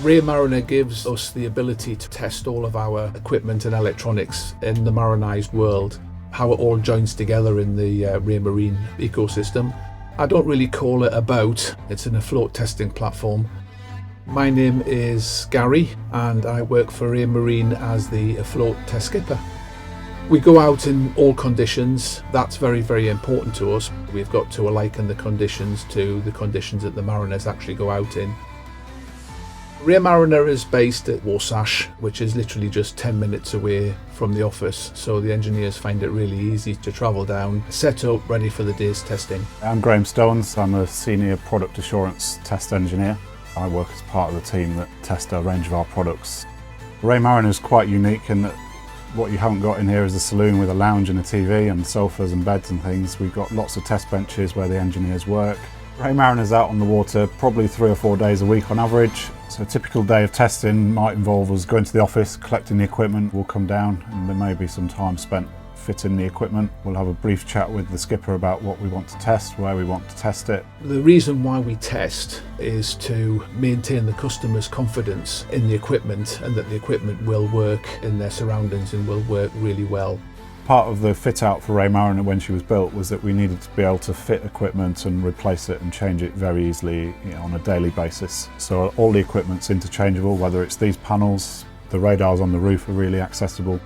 Raymariner gives us the ability to test all of our equipment and electronics in the marinised world, how it all joins together in the Raymarine ecosystem. I don't really call it a boat, it's an afloat testing platform. My name is Gary and I work for Raymarine as the afloat test skipper. We go out in all conditions. That's very, very important to us. We've got to liken the conditions to the conditions that the mariners actually go out in. Raymariner is based at Warsash, which is literally just 10 minutes away from the office, so the engineers find it really easy to travel down, set up, ready for the day's testing. I'm Graham Stones. I'm a senior product assurance test engineer. I work as part of the team that test a range of our products. Raymariner is quite unique in that what you haven't got in here is a saloon with a lounge and a TV and sofas and beds and things. We've got lots of test benches where the engineers work. Raymariner's out on the water probably 3 or 4 days a week on average. So a typical day of testing might involve us going to the office, collecting the equipment. We'll come down and there may be some time spent fitting the equipment. We'll have a brief chat with the skipper about what we want to test, where we want to test it. The reason why we test is to maintain the customer's confidence in the equipment and that the equipment will work in their surroundings and will work really well. Part of the fit out for Raymariner when she was built was that we needed to be able to fit equipment and replace it and change it very easily, on a daily basis. So all the equipment's interchangeable, whether it's these panels, the radars on the roof are really accessible.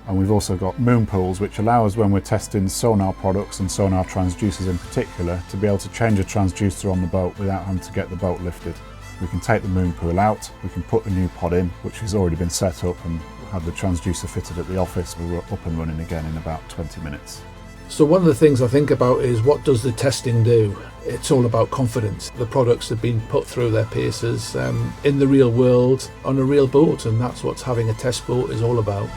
And we've also got moon pools, which allow us, when we're testing sonar products and sonar transducers in particular, to be able to change a transducer on the boat without having to get the boat lifted. We can take the moon pool out, we can put the new pod in, which has already been set up, and had the transducer fitted at the office. We were up and running again in about 20 minutes. So one of the things I think about is, what does the testing do? It's all about confidence. The products have been put through their paces in the real world on a real boat, and that's what having a test boat is all about.